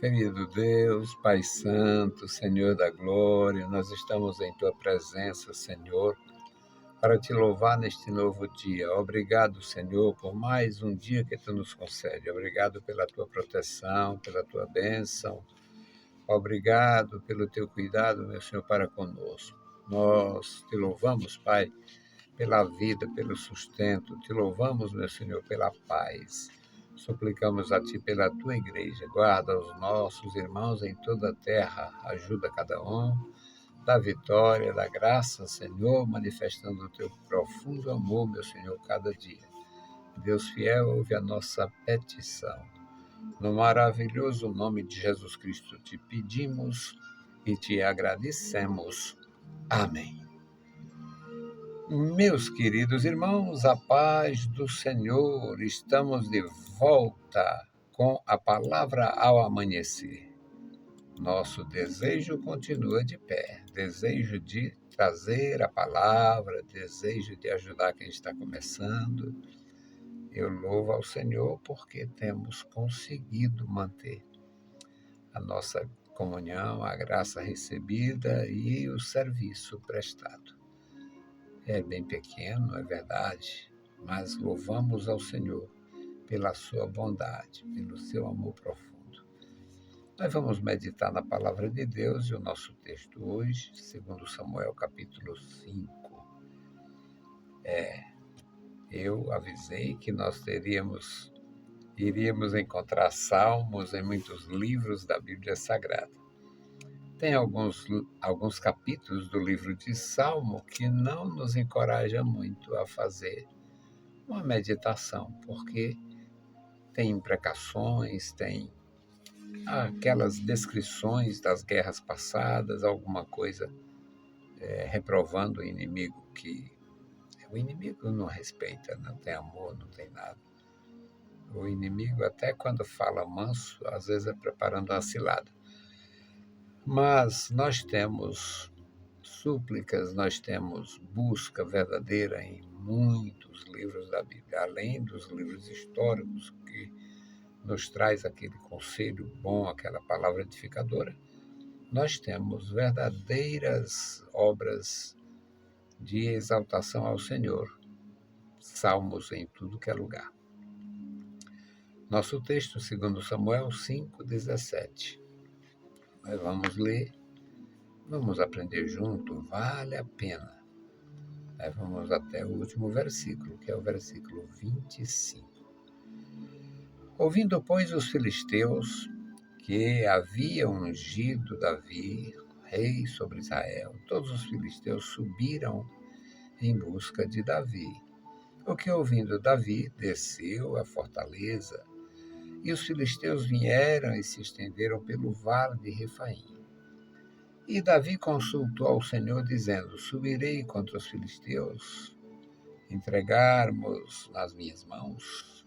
Querido Deus, Pai Santo, Senhor da Glória, nós estamos em Tua presença, Senhor, para Te louvar neste novo dia. Obrigado, Senhor, por mais um dia que Tu nos concede. Obrigado pela Tua proteção, pela Tua bênção. Obrigado pelo Teu cuidado, meu Senhor, para conosco. Nós Te louvamos, Pai, pela vida, pelo sustento. Te louvamos, meu Senhor, pela paz. Suplicamos a Ti pela Tua igreja. Guarda os nossos irmãos em toda a terra. Ajuda cada um. Dá vitória, dá graça, Senhor, manifestando o Teu profundo amor, meu Senhor, cada dia. Deus fiel, ouve a nossa petição. No maravilhoso nome de Jesus Cristo te pedimos e te agradecemos. Amém. Meus queridos irmãos, a paz do Senhor, estamos de volta com a palavra ao amanhecer. Nosso desejo continua de pé, desejo de trazer a palavra, desejo de ajudar quem está começando. Eu louvo ao Senhor porque temos conseguido manter a nossa comunhão, a graça recebida e o serviço prestado. É bem pequeno, é verdade, mas louvamos ao Senhor pela sua bondade, pelo seu amor profundo. Nós vamos meditar na palavra de Deus e o nosso texto hoje, segundo Samuel, capítulo 5. Eu avisei que nós iríamos encontrar salmos em muitos livros da Bíblia Sagrada. Tem alguns capítulos do livro de Salmo que não nos encoraja muito a fazer uma meditação, porque tem imprecações, tem aquelas descrições das guerras passadas, alguma coisa reprovando o inimigo, que o inimigo não respeita, não tem amor, não tem nada. O inimigo, até quando fala manso, às vezes é preparando uma cilada. Mas nós temos súplicas, nós temos busca verdadeira em muitos livros da Bíblia, além dos livros históricos que nos traz aquele conselho bom, aquela palavra edificadora. Nós temos verdadeiras obras de exaltação ao Senhor, salmos em tudo que é lugar. Nosso texto, segundo Samuel 5:17. Nós vamos ler, vamos aprender junto, vale a pena. Nós vamos até o último versículo, que é o versículo 25. Ouvindo, pois, os filisteus que haviam ungido Davi, rei sobre Israel, todos os filisteus subiram em busca de Davi. O que, ouvindo Davi, desceu à fortaleza, e os filisteus vieram e se estenderam pelo vale de Refaim. E Davi consultou ao Senhor, dizendo: subirei contra os filisteus, entregarmos nas minhas mãos?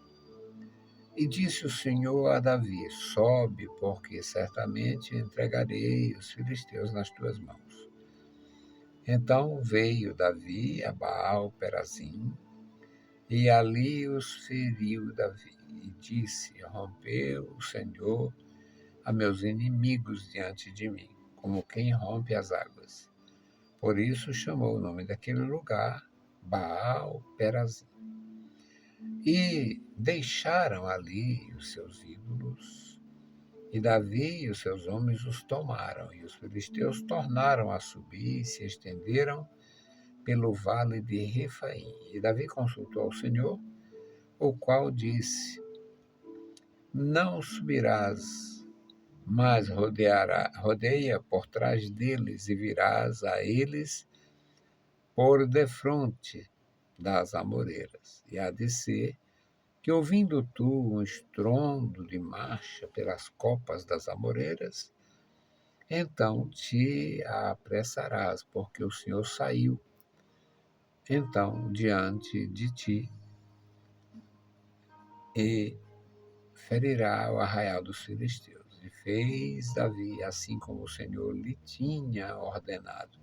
E disse o Senhor a Davi: sobe, porque certamente entregarei os filisteus nas tuas mãos. Então veio Davi a Baal-Perazim, e ali os feriu Davi, e disse: rompeu o Senhor a meus inimigos diante de mim, como quem rompe as águas. Por isso chamou o nome daquele lugar Baal-Perazim. E deixaram ali os seus ídolos, e Davi e os seus homens os tomaram, e os filisteus tornaram a subir e se estenderam pelo vale de Refaim. E Davi consultou ao Senhor, o qual disse: não subirás, mas rodeia por trás deles e virás a eles por defronte das amoreiras. E há de ser que, ouvindo tu um estrondo de marcha pelas copas das amoreiras, então te apressarás, porque o Senhor saiu então diante de ti e ferirá o arraial dos filisteus. E fez Davi assim como o Senhor lhe tinha ordenado,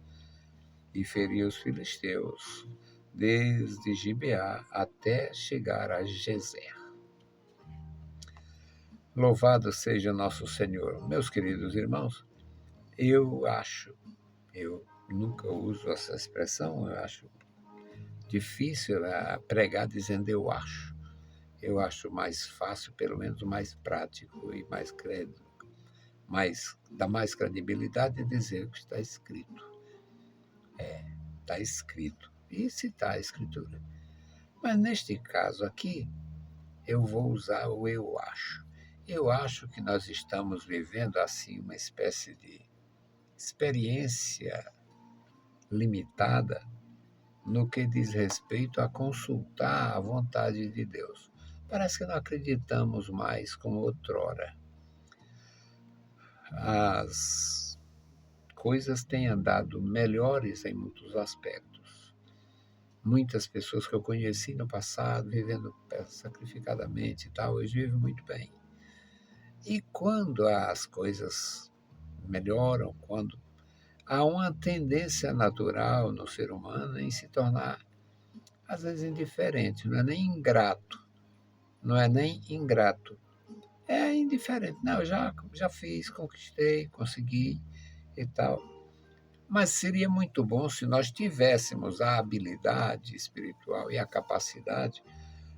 e feriu os filisteus desde Gibeá até chegar a Gezer. Louvado seja nosso Senhor. Meus queridos irmãos, eu acho, eu nunca uso essa expressão, eu acho difícil pregar dizendo eu acho. Eu acho mais fácil, pelo menos mais prático e mais crédito, dá mais credibilidade dizer o que está escrito. Está escrito. E citar a escritura. Mas neste caso aqui, eu vou usar o eu acho. Eu acho que nós estamos vivendo assim uma espécie de experiência limitada no que diz respeito a consultar a vontade de Deus. Parece que não acreditamos mais como outrora. As coisas têm andado melhores em muitos aspectos. Muitas pessoas que eu conheci no passado, vivendo sacrificadamente e tal, hoje vivem muito bem. E quando as coisas melhoram, quando há uma tendência natural no ser humano em se tornar, às vezes, indiferente, não é nem ingrato, é indiferente. Não, eu já fiz, conquistei, consegui e tal. Mas seria muito bom se nós tivéssemos a habilidade espiritual e a capacidade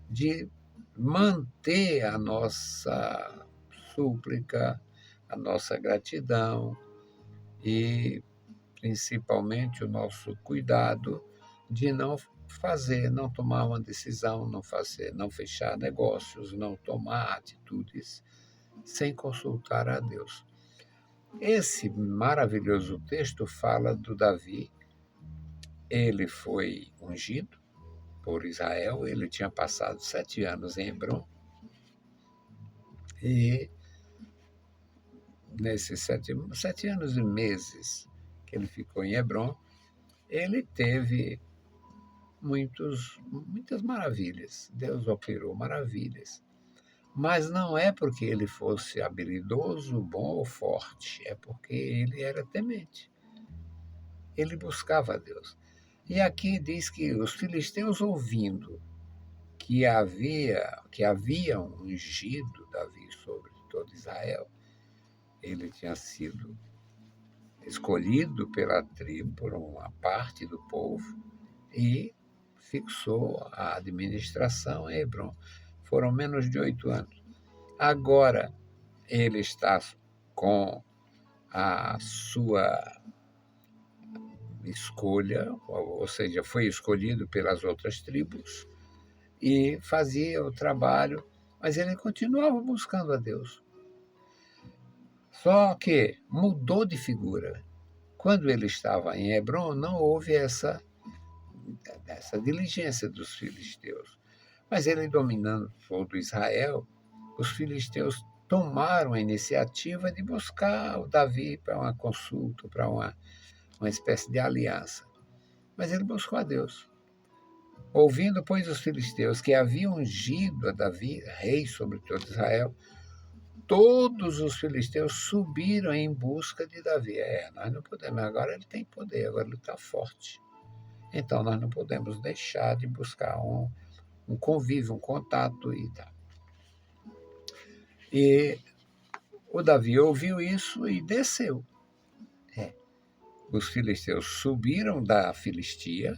de manter a nossa súplica, a nossa gratidão e principalmente o nosso cuidado de não tomar uma decisão, não fechar negócios, não tomar atitudes sem consultar a Deus. Esse maravilhoso texto fala do Davi. Ele foi ungido por Israel, ele tinha passado 7 anos em Hebrom, e nesses 7 anos e meses que ele ficou em Hebrom, ele teve muitas maravilhas. Deus operou maravilhas. Mas não é porque ele fosse habilidoso, bom ou forte, é porque ele era temente. Ele buscava a Deus. E aqui diz que os filisteus, ouvindo que haviam ungido Davi sobre todo Israel, ele tinha sido escolhido pela tribo, por uma parte do povo, e fixou a administração em Hebrom. Foram menos de 8 anos. Agora ele está com a sua escolha, ou seja, foi escolhido pelas outras tribos e fazia o trabalho, mas ele continuava buscando a Deus. Só que mudou de figura. Quando ele estava em Hebrom, não houve essa diligência dos filisteus. Mas ele dominando todo Israel, os filisteus tomaram a iniciativa de buscar o Davi para uma consulta, para uma espécie de aliança. Mas ele buscou a Deus. Ouvindo, pois, os filisteus que haviam ungido a Davi, rei sobre todo Israel, todos os filisteus subiram em busca de Davi. Nós não podemos, agora ele tem poder, agora ele está forte. Então nós não podemos deixar de buscar um convívio, um contato e tal. E o Davi ouviu isso e desceu. Os filisteus subiram da Filistia,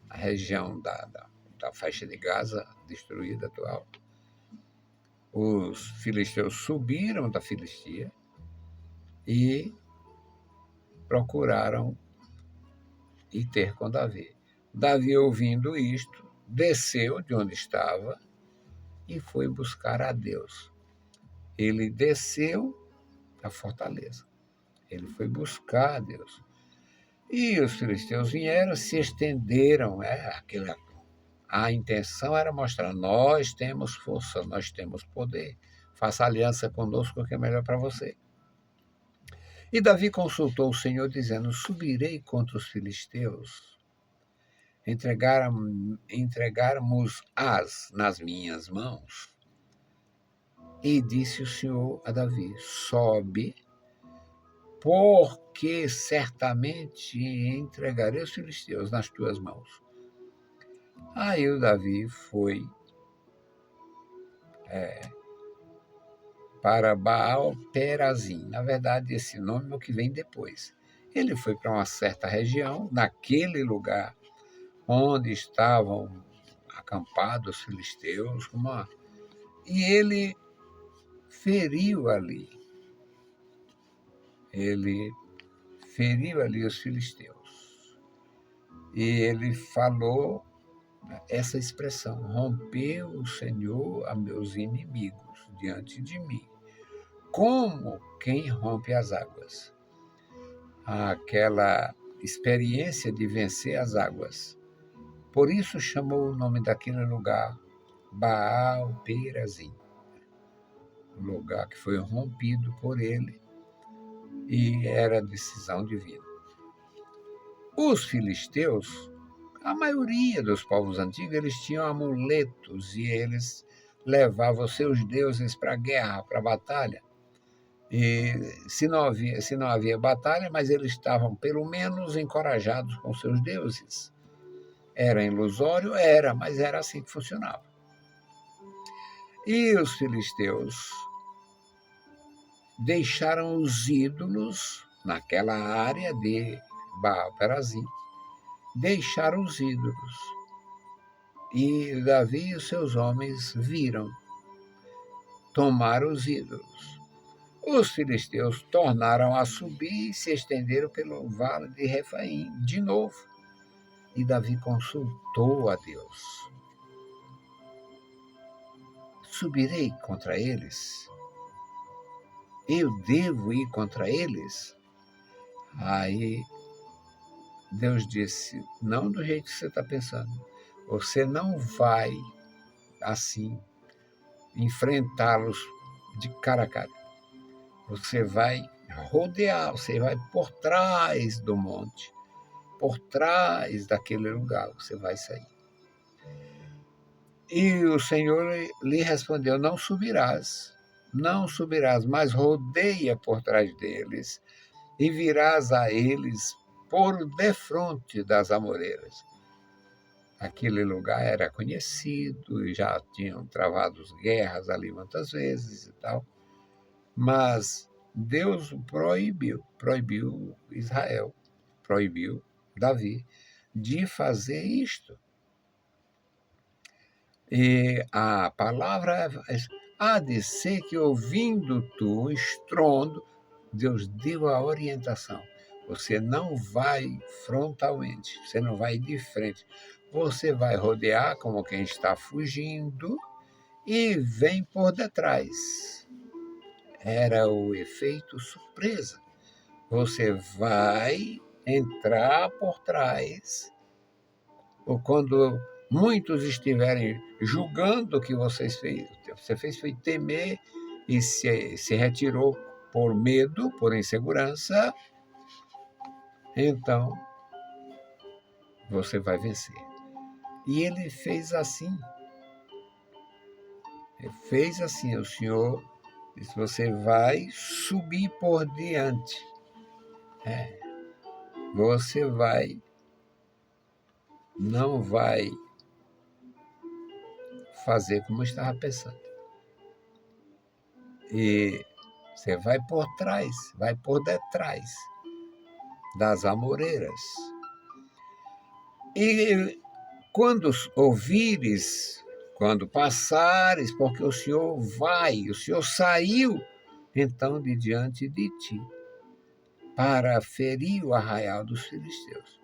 a região da faixa de Gaza destruída atual. Os filisteus subiram da Filistia e procuraram ir ter com Davi. Davi, ouvindo isto, desceu de onde estava e foi buscar a Deus. Ele desceu da fortaleza. Ele foi buscar a Deus. E os filisteus vieram, se estenderam. A intenção era mostrar: nós temos força, nós temos poder. Faça aliança conosco, que é melhor para você. E Davi consultou o Senhor, dizendo: subirei contra os filisteus, entregarmos-as nas minhas mãos. E disse o Senhor a Davi: sobe, porque certamente entregarei os filisteus nas tuas mãos. Aí o Davi foi para Baal-Perazim. Na verdade, esse nome é o que vem depois. Ele foi para uma certa região, naquele lugar onde estavam acampados os filisteus, e ele feriu ali. Ele feriu ali os filisteus. E ele falou essa expressão: rompeu o Senhor a meus inimigos diante de mim, como quem rompe as águas. Aquela experiência de vencer as águas. Por isso chamou o nome daquele lugar Baal-Perazim, um lugar que foi rompido por ele e era decisão divina. Os filisteus, a maioria dos povos antigos, eles tinham amuletos e eles levavam seus deuses para a guerra, para a batalha. E se não havia batalha, mas eles estavam pelo menos encorajados com seus deuses. Era ilusório? Era, mas era assim que funcionava. E os filisteus deixaram os ídolos naquela área de Baal-Perazim, deixaram os ídolos. E Davi e os seus homens viram, tomaram os ídolos. Os filisteus tornaram a subir e se estenderam pelo vale de Refaim de novo. E Davi consultou a Deus: subirei contra eles? Eu devo ir contra eles? Aí Deus disse: não do jeito que você está pensando. Você não vai, assim, enfrentá-los de cara a cara. Você vai rodear, você vai por trás do monte, por trás daquele lugar, você vai sair. E o Senhor lhe respondeu: não subirás, mas rodeia por trás deles e virás a eles por defronte das amoreiras. Aquele lugar era conhecido e já tinham travado guerras ali muitas vezes e tal, mas Deus proibiu Israel, proibiu Davi de fazer isto. E a palavra há de ser que, ouvindo tu o estrondo, Deus deu a orientação. Você não vai frontalmente, você não vai de frente. Você vai rodear como quem está fugindo e vem por detrás. Era o efeito surpresa. Você vai entrar por trás, ou quando muitos estiverem julgando o que você fez foi temer e se retirou por medo, por insegurança, então você vai vencer. E ele fez assim. O Senhor disse: você vai subir por diante. Você não vai fazer como eu estava pensando. E você vai por trás, vai por detrás das amoreiras. E quando ouvires, quando passares, porque o Senhor saiu então de diante de ti para ferir o arraial dos filisteus.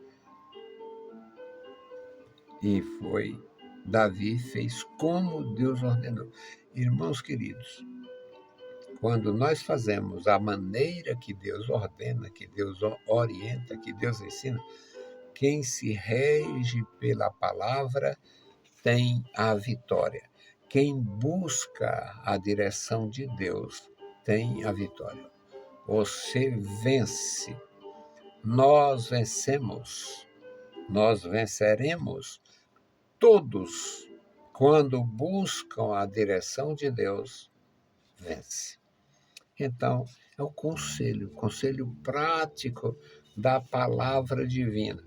E Davi fez como Deus ordenou. Irmãos queridos, quando nós fazemos a maneira que Deus ordena, que Deus orienta, que Deus ensina, quem se rege pela palavra tem a vitória. Quem busca a direção de Deus tem a vitória. Você vence. Nós vencemos. Nós venceremos. Todos, quando buscam a direção de Deus, vence. Então, é o conselho prático da palavra divina.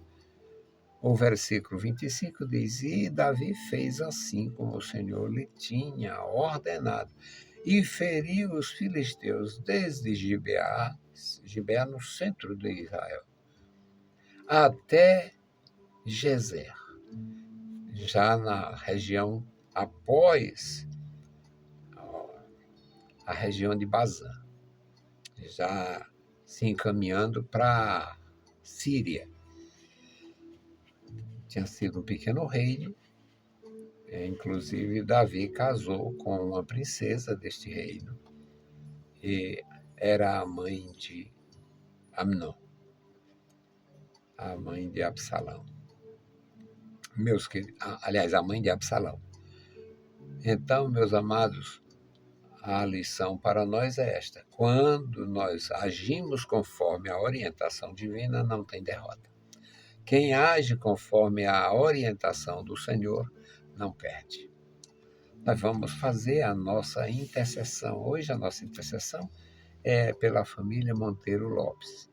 O versículo 25 diz: e Davi fez assim como o Senhor lhe tinha ordenado. e feriu os filisteus desde Gibeá no centro de Israel, até Gezer, já na região após a região de Bazã, já se encaminhando para Síria. Tinha sido um pequeno reino, inclusive Davi casou com uma princesa deste reino, e era a mãe de Amnon, a mãe de Absalão. Aliás, a mãe de Absalão. Então, meus amados, a lição para nós é esta: quando nós agimos conforme a orientação divina, não tem derrota. Quem age conforme a orientação do Senhor, não perde. Nós vamos fazer a nossa intercessão. Hoje a nossa intercessão é pela família Monteiro Lopes.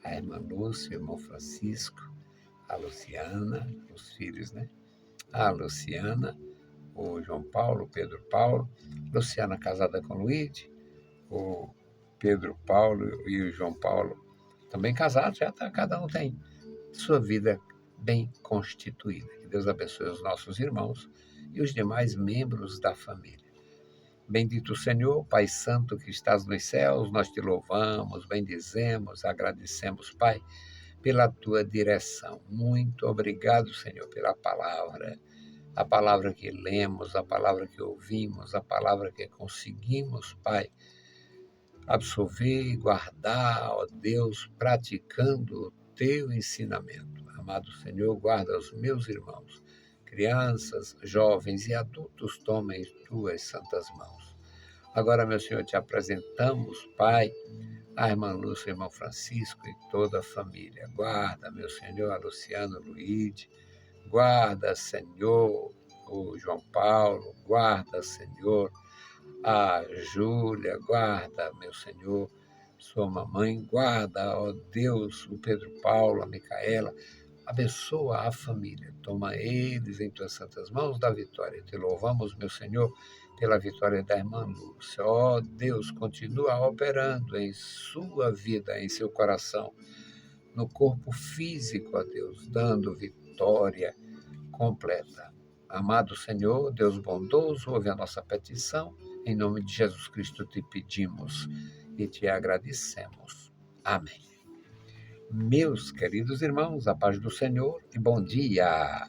A irmã Lúcia, o irmão Francisco, a Luciana, os filhos, né? A Luciana, o João Paulo, o Pedro Paulo, Luciana casada com Luíde, o Pedro Paulo e o João Paulo também casados, já tá, cada um tem sua vida bem constituída. Que Deus abençoe os nossos irmãos e os demais membros da família. Bendito o Senhor, Pai Santo que estás nos céus, nós te louvamos, bendizemos, agradecemos, Pai, pela tua direção. Muito obrigado, Senhor, pela palavra, a palavra que lemos, a palavra que ouvimos, a palavra que conseguimos, Pai, absorver e guardar, ó Deus, praticando o teu ensinamento. Amado Senhor, guarda os meus irmãos, crianças, jovens e adultos, tomem tuas santas mãos. Agora, meu Senhor, te apresentamos, Pai, a irmã Lúcia, o irmão Francisco e toda a família. Guarda, meu Senhor, a Luciano, Luíde, guarda, Senhor, o João Paulo, guarda, Senhor, a Júlia, guarda, meu Senhor, sua mamãe, guarda, ó Deus, o Pedro Paulo, a Micaela, abençoa a família, toma eles em tuas santas mãos da vitória. Te louvamos, meu Senhor, pela vitória da irmã Lúcia. Ó Deus, continua operando em sua vida, em seu coração, no corpo físico, ó Deus, dando vitória completa. Amado Senhor, Deus bondoso, ouve a nossa petição. Em nome de Jesus Cristo te pedimos e te agradecemos. Amém. Meus queridos irmãos, a paz do Senhor e bom dia.